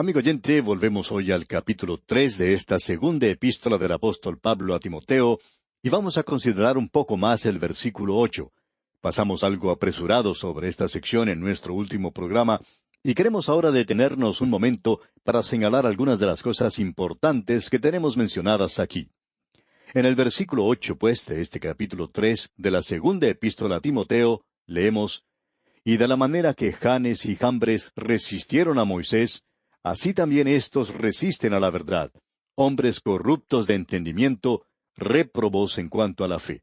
Amigo oyente, volvemos hoy al capítulo 3 de esta segunda epístola del apóstol Pablo a Timoteo, y vamos a considerar un poco más el versículo 8. Pasamos algo apresurado sobre esta sección en nuestro último programa, y queremos ahora detenernos un momento para señalar algunas de las cosas importantes que tenemos mencionadas aquí. En el versículo 8, pues, de este capítulo 3 de la segunda epístola a Timoteo, leemos: Y de la manera que Janes y Jambres resistieron a Moisés, así también éstos resisten a la verdad, hombres corruptos de entendimiento, réprobos en cuanto a la fe.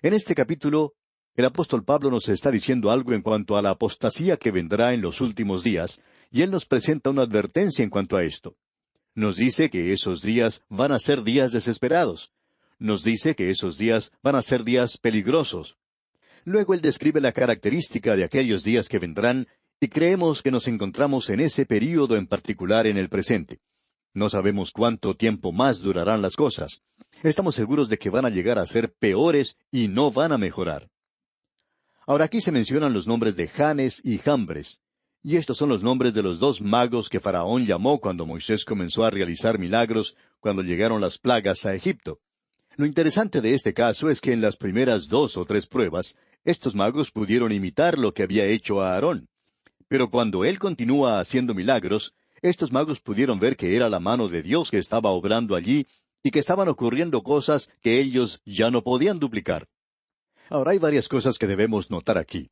En este capítulo, el apóstol Pablo nos está diciendo algo en cuanto a la apostasía que vendrá en los últimos días, y él nos presenta una advertencia en cuanto a esto. Nos dice que esos días van a ser días desesperados. Nos dice que esos días van a ser días peligrosos. Luego él describe la característica de aquellos días que vendrán, y creemos que nos encontramos en ese período en particular en el presente. No sabemos cuánto tiempo más durarán las cosas. Estamos seguros de que van a llegar a ser peores y no van a mejorar. Ahora aquí se mencionan los nombres de Janes y Jambres, y estos son los nombres de los dos magos que Faraón llamó cuando Moisés comenzó a realizar milagros cuando llegaron las plagas a Egipto. Lo interesante de este caso es que en las primeras 2 o 3 pruebas, estos magos pudieron imitar lo que había hecho a Aarón. Pero cuando él continúa haciendo milagros, estos magos pudieron ver que era la mano de Dios que estaba obrando allí y que estaban ocurriendo cosas que ellos ya no podían duplicar. Ahora hay varias cosas que debemos notar aquí.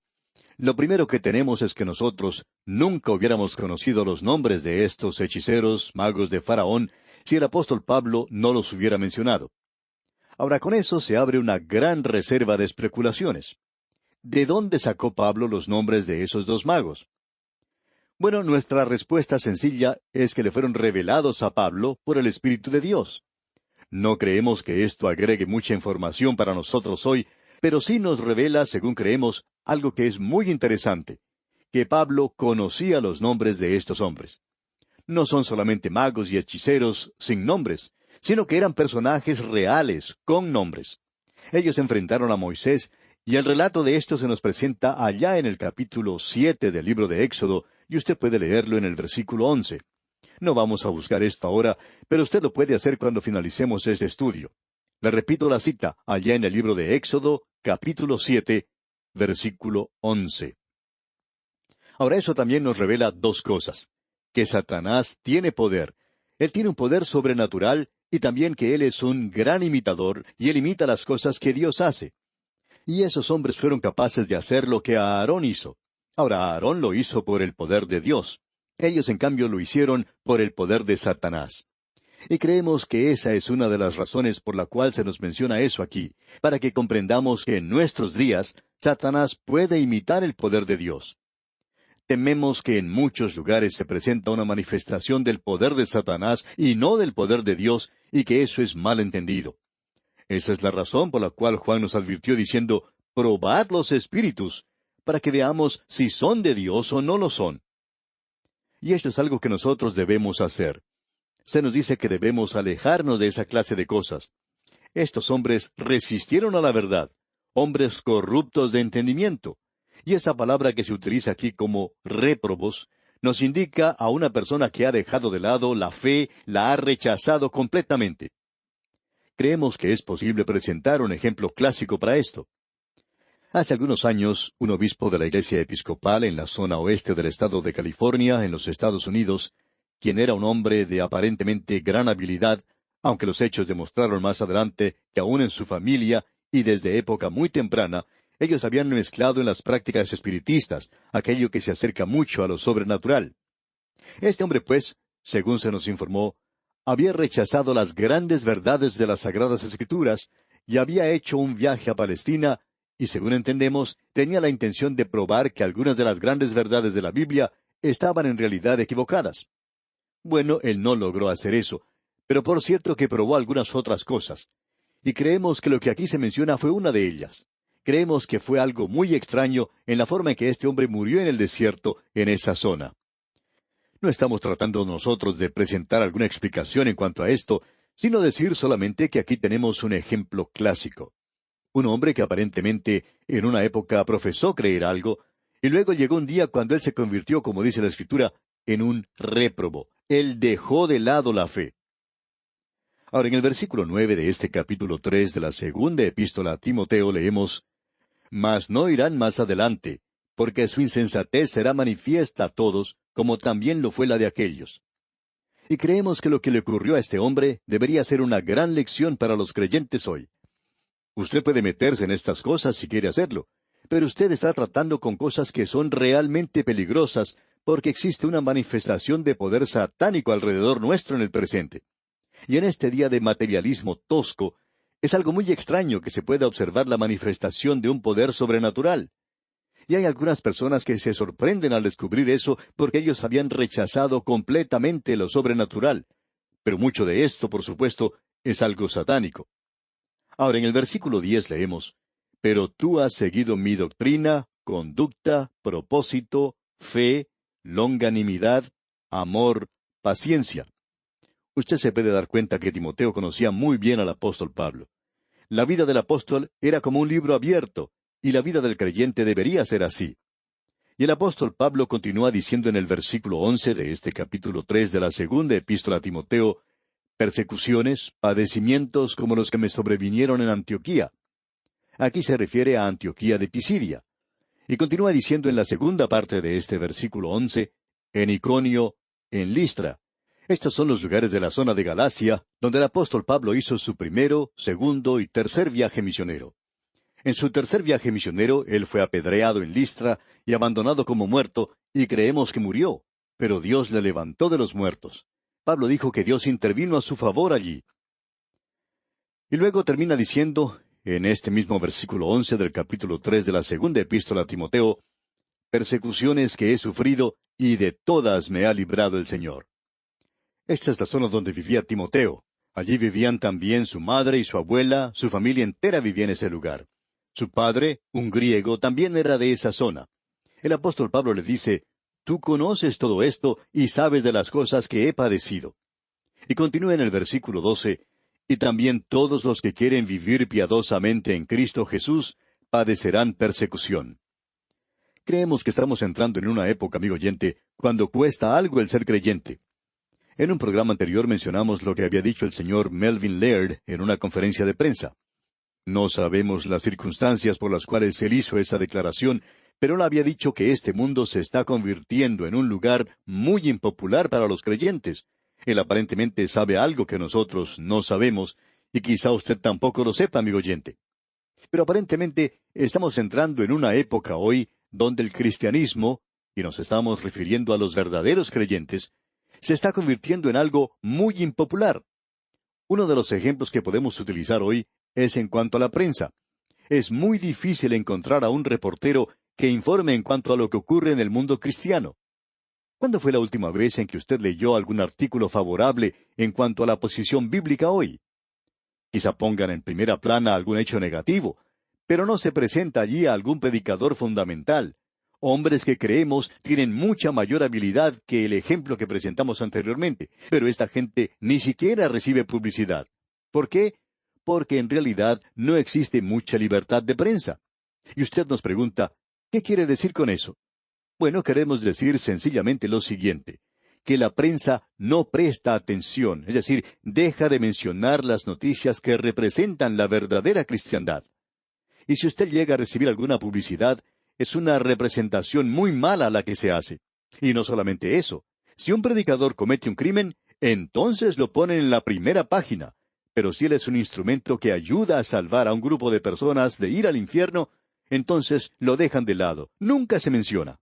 Lo primero que tenemos es que nosotros nunca hubiéramos conocido los nombres de estos hechiceros, magos de Faraón, si el apóstol Pablo no los hubiera mencionado. Ahora con eso se abre una gran reserva de especulaciones. ¿De dónde sacó Pablo los nombres de esos dos magos? Bueno, nuestra respuesta sencilla es que le fueron revelados a Pablo por el Espíritu de Dios. No creemos que esto agregue mucha información para nosotros hoy, pero sí nos revela, según creemos, algo que es muy interesante, que Pablo conocía los nombres de estos hombres. No son solamente magos y hechiceros sin nombres, sino que eran personajes reales, con nombres. Ellos enfrentaron a Moisés, y el relato de esto se nos presenta allá en el capítulo 7 del libro de Éxodo, y usted puede leerlo en el versículo 11. No vamos a buscar esto ahora, pero usted lo puede hacer cuando finalicemos este estudio. Le repito la cita, allá en el libro de Éxodo, capítulo 7, versículo 11. Ahora eso también nos revela dos cosas: que Satanás tiene poder. Él tiene un poder sobrenatural, y también que él es un gran imitador, y él imita las cosas que Dios hace. Y esos hombres fueron capaces de hacer lo que Aarón hizo. Ahora, Aarón lo hizo por el poder de Dios. Ellos, en cambio, lo hicieron por el poder de Satanás. Y creemos que esa es una de las razones por la cual se nos menciona eso aquí, para que comprendamos que en nuestros días Satanás puede imitar el poder de Dios. Tememos que en muchos lugares se presenta una manifestación del poder de Satanás y no del poder de Dios, y que eso es mal entendido. Esa es la razón por la cual Juan nos advirtió diciendo: probad los espíritus, para que veamos si son de Dios o no lo son. Y esto es algo que nosotros debemos hacer. Se nos dice que debemos alejarnos de esa clase de cosas. Estos hombres resistieron a la verdad, hombres corruptos de entendimiento. Y esa palabra que se utiliza aquí como réprobos nos indica a una persona que ha dejado de lado la fe, la ha rechazado completamente. Creemos que es posible presentar un ejemplo clásico para esto. Hace algunos años, un obispo de la Iglesia Episcopal en la zona oeste del estado de California, en los Estados Unidos, quien era un hombre de aparentemente gran habilidad, aunque los hechos demostraron más adelante que aún en su familia y desde época muy temprana, ellos habían mezclado en las prácticas espiritistas aquello que se acerca mucho a lo sobrenatural. Este hombre, pues, según se nos informó, había rechazado las grandes verdades de las Sagradas Escrituras y había hecho un viaje a Palestina y, según entendemos, tenía la intención de probar que algunas de las grandes verdades de la Biblia estaban en realidad equivocadas. Bueno, él no logró hacer eso, pero por cierto que probó algunas otras cosas. Y creemos que lo que aquí se menciona fue una de ellas. Creemos que fue algo muy extraño en la forma en que este hombre murió en el desierto, en esa zona. No estamos tratando nosotros de presentar alguna explicación en cuanto a esto, sino decir solamente que aquí tenemos un ejemplo clásico. Un hombre que aparentemente en una época profesó creer algo, y luego llegó un día cuando él se convirtió, como dice la Escritura, en un réprobo. Él dejó de lado la fe. Ahora, en el versículo 9 de este capítulo 3 de la segunda epístola a Timoteo leemos, Mas no irán más adelante, porque su insensatez será manifiesta a todos, como también lo fue la de aquellos. Y creemos que lo que le ocurrió a este hombre debería ser una gran lección para los creyentes hoy. Usted puede meterse en estas cosas si quiere hacerlo, pero usted está tratando con cosas que son realmente peligrosas, porque existe una manifestación de poder satánico alrededor nuestro en el presente. Y en este día de materialismo tosco, es algo muy extraño que se pueda observar la manifestación de un poder sobrenatural. Y hay algunas personas que se sorprenden al descubrir eso porque ellos habían rechazado completamente lo sobrenatural. Pero mucho de esto, por supuesto, es algo satánico. Ahora, en el versículo 10 leemos, Pero tú has seguido mi doctrina, conducta, propósito, fe, longanimidad, amor, paciencia. Usted se puede dar cuenta que Timoteo conocía muy bien al apóstol Pablo. La vida del apóstol era como un libro abierto, y la vida del creyente debería ser así. Y el apóstol Pablo continúa diciendo en el versículo 11 de este capítulo 3 de la segunda epístola a Timoteo, persecuciones, padecimientos como los que me sobrevinieron en Antioquía. Aquí se refiere a Antioquía de Pisidia. Y continúa diciendo en la segunda parte de este versículo 11, en Iconio, en Listra. Estos son los lugares de la zona de Galacia, donde el apóstol Pablo hizo su primero, segundo y tercer viaje misionero. En su tercer viaje misionero, él fue apedreado en Listra y abandonado como muerto, y creemos que murió, pero Dios le levantó de los muertos. Pablo dijo que Dios intervino a su favor allí. Y luego termina diciendo, en este mismo versículo 11 del capítulo 3 de la segunda epístola a Timoteo, persecuciones que he sufrido, y de todas me ha librado el Señor. Esta es la zona donde vivía Timoteo. Allí vivían también su madre y su abuela, su familia entera vivía en ese lugar. Su padre, un griego, también era de esa zona. El apóstol Pablo le dice, Tú conoces todo esto y sabes de las cosas que he padecido. Y continúa en el versículo 12, Y también todos los que quieren vivir piadosamente en Cristo Jesús padecerán persecución. Creemos que estamos entrando en una época, amigo oyente, cuando cuesta algo el ser creyente. En un programa anterior mencionamos lo que había dicho el señor Melvin Laird en una conferencia de prensa. No sabemos las circunstancias por las cuales él hizo esa declaración, pero él había dicho que este mundo se está convirtiendo en un lugar muy impopular para los creyentes. Él aparentemente sabe algo que nosotros no sabemos, y quizá usted tampoco lo sepa, amigo oyente. Pero aparentemente estamos entrando en una época hoy donde el cristianismo, y nos estamos refiriendo a los verdaderos creyentes, se está convirtiendo en algo muy impopular. Uno de los ejemplos que podemos utilizar hoy es en cuanto a la prensa. Es muy difícil encontrar a un reportero que informe en cuanto a lo que ocurre en el mundo cristiano. ¿Cuándo fue la última vez en que usted leyó algún artículo favorable en cuanto a la posición bíblica hoy? Quizá pongan en primera plana algún hecho negativo, pero no se presenta allí a algún predicador fundamental. Hombres que creemos tienen mucha mayor habilidad que el ejemplo que presentamos anteriormente, pero esta gente ni siquiera recibe publicidad. ¿Por qué? Porque en realidad no existe mucha libertad de prensa. Y usted nos pregunta, ¿qué quiere decir con eso? Bueno, queremos decir sencillamente lo siguiente, que la prensa no presta atención, es decir, deja de mencionar las noticias que representan la verdadera cristiandad. Y si usted llega a recibir alguna publicidad, es una representación muy mala la que se hace. Y no solamente eso. Si un predicador comete un crimen, entonces lo ponen en la primera página. Pero si él es un instrumento que ayuda a salvar a un grupo de personas de ir al infierno, entonces lo dejan de lado. Nunca se menciona.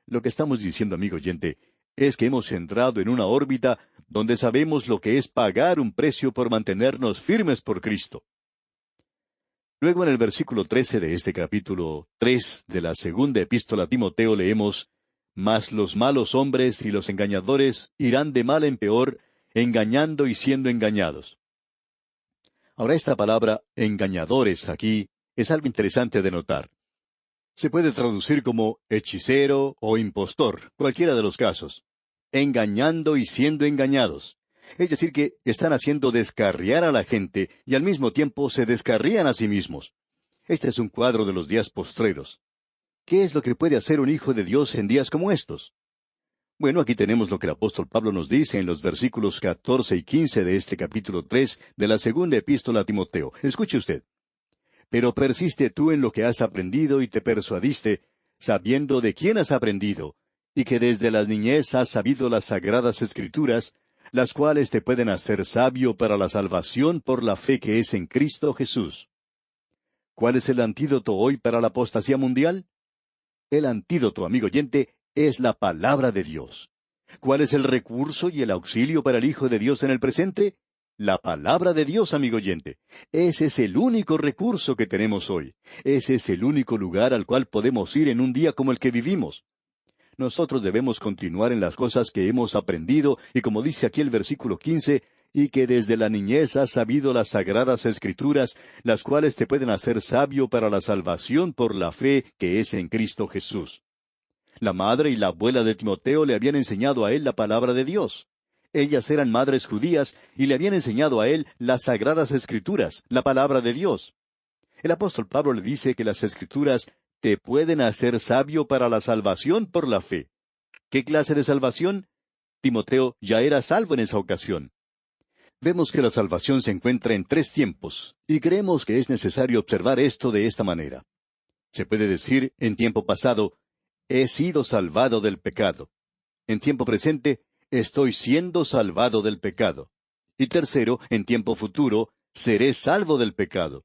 Lo que estamos diciendo, amigo oyente, es que hemos entrado en una órbita donde sabemos lo que es pagar un precio por mantenernos firmes por Cristo. Luego en el versículo 13 de este capítulo 3 de la segunda epístola a Timoteo leemos, Mas los malos hombres y los engañadores irán de mal en peor, engañando y siendo engañados. Ahora esta palabra engañadores aquí es algo interesante de notar. Se puede traducir como hechicero o impostor, cualquiera de los casos. Engañando y siendo engañados. Es decir, que están haciendo descarriar a la gente y al mismo tiempo se descarrían a sí mismos. Este es un cuadro de los días postreros. ¿Qué es lo que puede hacer un hijo de Dios en días como estos? Bueno, aquí tenemos lo que el apóstol Pablo nos dice en los versículos 14 y 15 de este capítulo 3 de la segunda epístola a Timoteo. Escuche usted. Pero persiste tú en lo que has aprendido y te persuadiste, sabiendo de quién has aprendido, y que desde la niñez has sabido las sagradas escrituras, las cuales te pueden hacer sabio para la salvación por la fe que es en Cristo Jesús. ¿Cuál es el antídoto hoy para la apostasía mundial? El antídoto, amigo oyente, es la palabra de Dios. ¿Cuál es el recurso y el auxilio para el Hijo de Dios en el presente? La palabra de Dios, amigo oyente. Ese es el único recurso que tenemos hoy. Ese es el único lugar al cual podemos ir en un día como el que vivimos. Nosotros debemos continuar en las cosas que hemos aprendido, y como dice aquí el versículo 15, y que desde la niñez has sabido las sagradas escrituras, las cuales te pueden hacer sabio para la salvación por la fe que es en Cristo Jesús. La madre y la abuela de Timoteo le habían enseñado a él la palabra de Dios. Ellas eran madres judías y le habían enseñado a él las sagradas escrituras, la palabra de Dios. El apóstol Pablo le dice que las escrituras te pueden hacer sabio para la salvación por la fe. ¿Qué clase de salvación? Timoteo ya era salvo en esa ocasión. Vemos que la salvación se encuentra en 3 tiempos, y creemos que es necesario observar esto de esta manera. Se puede decir, en tiempo pasado, he sido salvado del pecado. En tiempo presente, estoy siendo salvado del pecado. Y tercero, en tiempo futuro, seré salvo del pecado.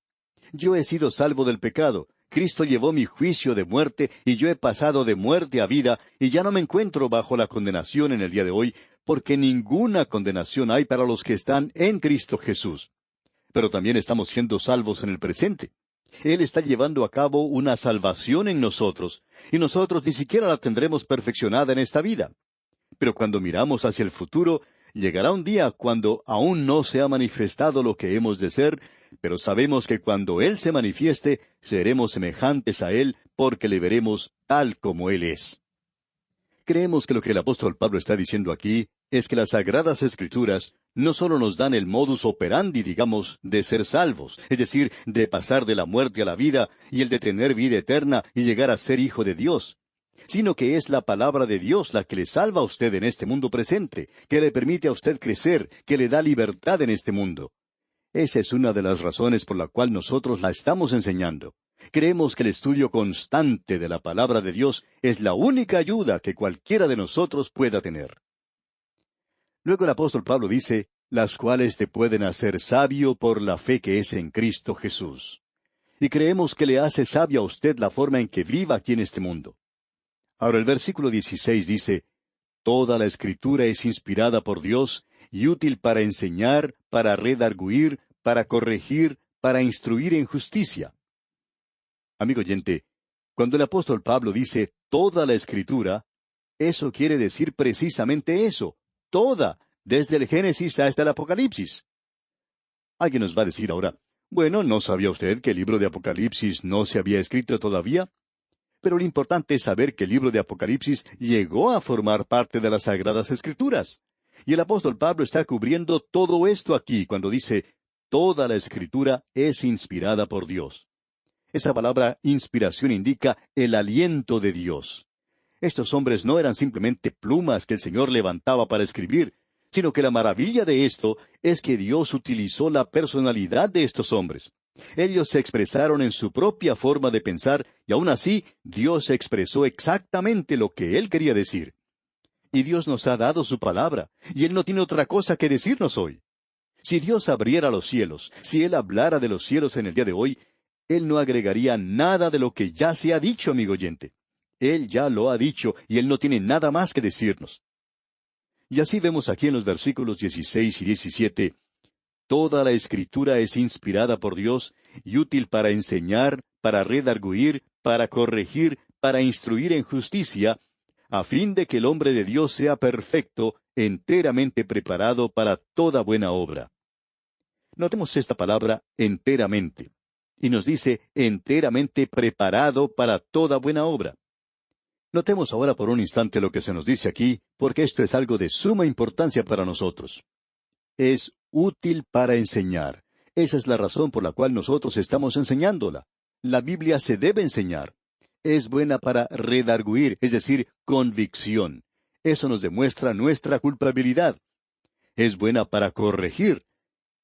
Yo he sido salvo del pecado. Cristo llevó mi juicio de muerte, y yo he pasado de muerte a vida, y ya no me encuentro bajo la condenación en el día de hoy, porque ninguna condenación hay para los que están en Cristo Jesús. Pero también estamos siendo salvos en el presente. Él está llevando a cabo una salvación en nosotros, y nosotros ni siquiera la tendremos perfeccionada en esta vida. Pero cuando miramos hacia el futuro, llegará un día cuando aún no se ha manifestado lo que hemos de ser, pero sabemos que cuando Él se manifieste, seremos semejantes a Él, porque le veremos tal como Él es. Creemos que lo que el apóstol Pablo está diciendo aquí es que las sagradas escrituras no solo nos dan el modus operandi, digamos, de ser salvos, es decir, de pasar de la muerte a la vida y el de tener vida eterna y llegar a ser hijo de Dios, sino que es la palabra de Dios la que le salva a usted en este mundo presente, que le permite a usted crecer, que le da libertad en este mundo. Esa es una de las razones por la cual nosotros la estamos enseñando. Creemos que el estudio constante de la palabra de Dios es la única ayuda que cualquiera de nosotros pueda tener. Luego el apóstol Pablo dice, las cuales te pueden hacer sabio por la fe que es en Cristo Jesús. Y creemos que le hace sabio a usted la forma en que viva aquí en este mundo. Ahora el versículo 16 dice, toda la Escritura es inspirada por Dios y útil para enseñar, para redarguir, para corregir, para instruir en justicia. Amigo oyente, cuando el apóstol Pablo dice toda la Escritura, eso quiere decir precisamente eso, toda, desde el Génesis hasta el Apocalipsis. Alguien nos va a decir ahora, bueno, ¿no sabía usted que el libro de Apocalipsis no se había escrito todavía? Pero lo importante es saber que el libro de Apocalipsis llegó a formar parte de las Sagradas Escrituras. Y el apóstol Pablo está cubriendo todo esto aquí cuando dice, toda la Escritura es inspirada por Dios. Esa palabra inspiración indica el aliento de Dios. Estos hombres no eran simplemente plumas que el Señor levantaba para escribir, sino que la maravilla de esto es que Dios utilizó la personalidad de estos hombres. Ellos se expresaron en su propia forma de pensar, y aún así Dios expresó exactamente lo que Él quería decir. Y Dios nos ha dado su palabra, y Él no tiene otra cosa que decirnos hoy. Si Dios abriera los cielos, si Él hablara de los cielos en el día de hoy, Él no agregaría nada de lo que ya se ha dicho, amigo oyente. Él ya lo ha dicho, y Él no tiene nada más que decirnos. Y así vemos aquí en los versículos 16 y 17, toda la Escritura es inspirada por Dios y útil para enseñar, para redarguir, para corregir, para instruir en justicia, a fin de que el hombre de Dios sea perfecto, enteramente preparado para toda buena obra. Notemos esta palabra enteramente. Y nos dice enteramente preparado para toda buena obra. Notemos ahora por un instante lo que se nos dice aquí, porque esto es algo de suma importancia para nosotros. Es útil para enseñar. Esa es la razón por la cual nosotros estamos enseñándola. La Biblia se debe enseñar. Es buena para redarguir, es decir, convicción. Eso nos demuestra nuestra culpabilidad. Es buena para corregir.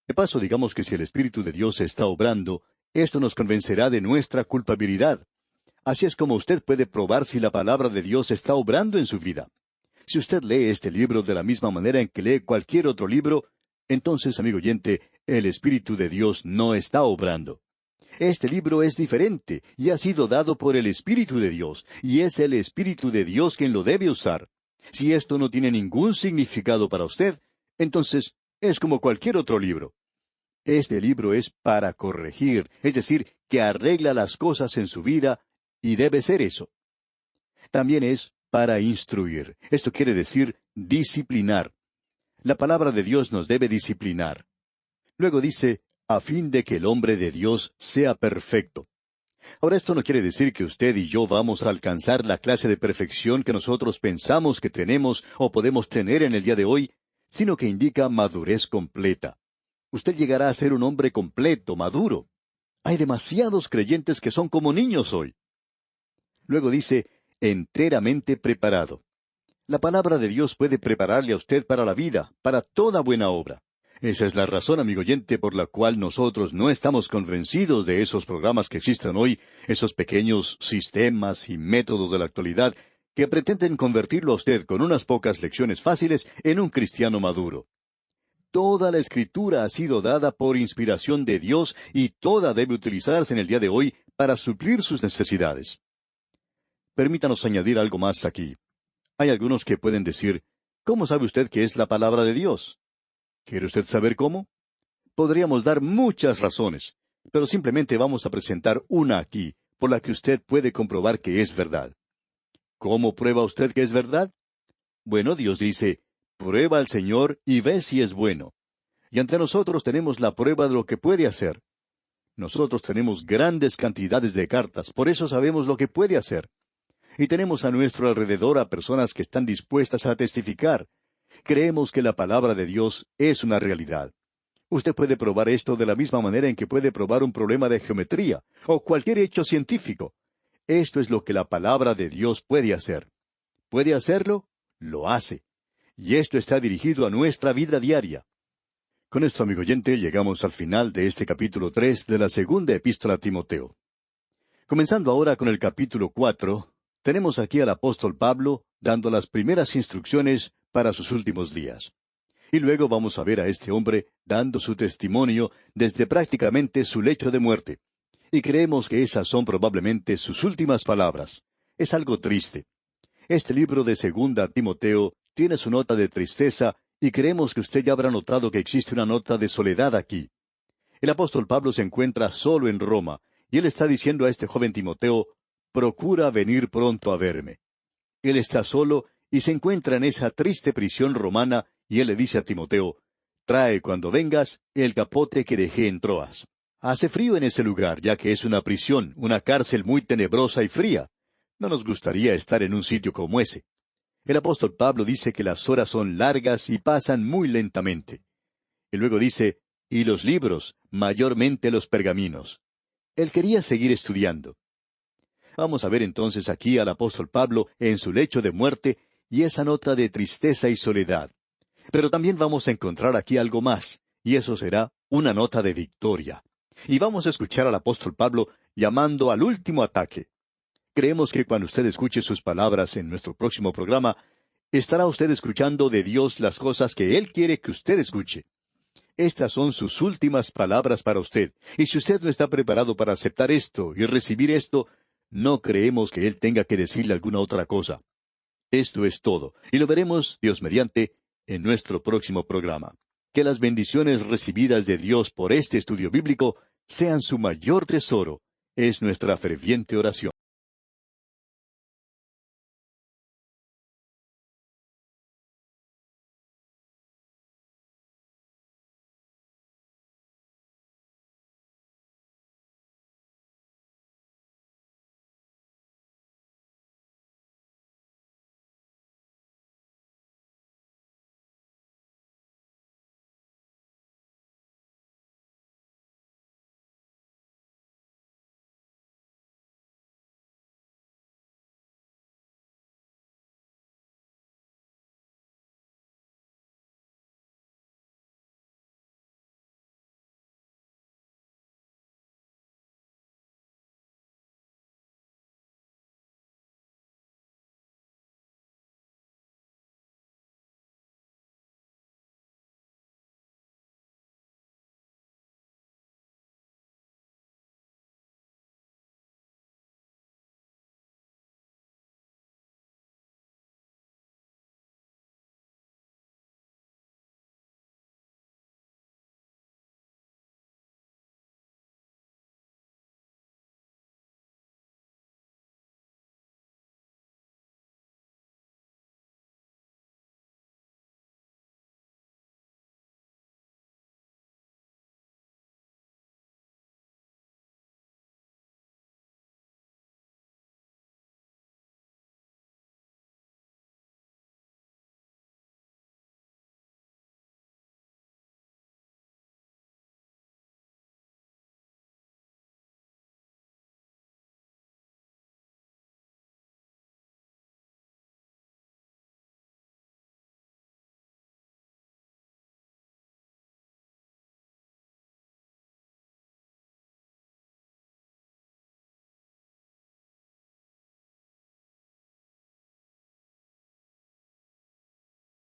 De paso, digamos que si el Espíritu de Dios está obrando, esto nos convencerá de nuestra culpabilidad. Así es como usted puede probar si la palabra de Dios está obrando en su vida. Si usted lee este libro de la misma manera en que lee cualquier otro libro, entonces, amigo oyente, el Espíritu de Dios no está obrando. Este libro es diferente y ha sido dado por el Espíritu de Dios, y es el Espíritu de Dios quien lo debe usar. Si esto no tiene ningún significado para usted, entonces es como cualquier otro libro. Este libro es para corregir, es decir, que arregla las cosas en su vida, y debe ser eso. También es para instruir. Esto quiere decir disciplinar. La palabra de Dios nos debe disciplinar. Luego dice, a fin de que el hombre de Dios sea perfecto. Ahora, esto no quiere decir que usted y yo vamos a alcanzar la clase de perfección que nosotros pensamos que tenemos o podemos tener en el día de hoy, sino que indica madurez completa. Usted llegará a ser un hombre completo, maduro. Hay demasiados creyentes que son como niños hoy. Luego dice, enteramente preparado. La palabra de Dios puede prepararle a usted para la vida, para toda buena obra. Esa es la razón, amigo oyente, por la cual nosotros no estamos convencidos de esos programas que existen hoy, esos pequeños sistemas y métodos de la actualidad, que pretenden convertirlo a usted con unas pocas lecciones fáciles en un cristiano maduro. Toda la Escritura ha sido dada por inspiración de Dios y toda debe utilizarse en el día de hoy para suplir sus necesidades. Permítanos añadir algo más aquí. Hay algunos que pueden decir, ¿cómo sabe usted que es la palabra de Dios? ¿Quiere usted saber cómo? Podríamos dar muchas razones, pero simplemente vamos a presentar una aquí, por la que usted puede comprobar que es verdad. ¿Cómo prueba usted que es verdad? Bueno, Dios dice, prueba al Señor y ve si es bueno. Y ante nosotros tenemos la prueba de lo que puede hacer. Nosotros tenemos grandes cantidades de cartas, por eso sabemos lo que puede hacer. Y tenemos a nuestro alrededor a personas que están dispuestas a testificar. Creemos que la palabra de Dios es una realidad. Usted puede probar esto de la misma manera en que puede probar un problema de geometría o cualquier hecho científico. Esto es lo que la palabra de Dios puede hacer. ¿Puede hacerlo? Lo hace. Y esto está dirigido a nuestra vida diaria. Con esto, amigo oyente, llegamos al final de este capítulo 3 de la segunda epístola a Timoteo. Comenzando ahora con el capítulo 4, tenemos aquí al apóstol Pablo dando las primeras instrucciones para sus últimos días. Y luego vamos a ver a este hombre dando su testimonio desde prácticamente su lecho de muerte. Y creemos que esas son probablemente sus últimas palabras. Es algo triste. Este libro de Segunda a Timoteo tiene su nota de tristeza y creemos que usted ya habrá notado que existe una nota de soledad aquí. El apóstol Pablo se encuentra solo en Roma y él está diciendo a este joven Timoteo, procura venir pronto a verme. Él está solo y se encuentra en esa triste prisión romana y él le dice a Timoteo, trae cuando vengas el capote que dejé en Troas. Hace frío en ese lugar, ya que es una prisión, una cárcel muy tenebrosa y fría. No nos gustaría estar en un sitio como ese. El apóstol Pablo dice que las horas son largas y pasan muy lentamente. Y luego dice, y los libros, mayormente los pergaminos. Él quería seguir estudiando. Vamos a ver entonces aquí al apóstol Pablo en su lecho de muerte y esa nota de tristeza y soledad. Pero también vamos a encontrar aquí algo más, y eso será una nota de victoria. Y vamos a escuchar al apóstol Pablo llamando al último ataque. Creemos que cuando usted escuche sus palabras en nuestro próximo programa, estará usted escuchando de Dios las cosas que Él quiere que usted escuche. Estas son sus últimas palabras para usted, y si usted no está preparado para aceptar esto y recibir esto, no creemos que Él tenga que decirle alguna otra cosa. Esto es todo, y lo veremos, Dios mediante, en nuestro próximo programa. Que las bendiciones recibidas de Dios por este estudio bíblico sean su mayor tesoro. Es nuestra ferviente oración.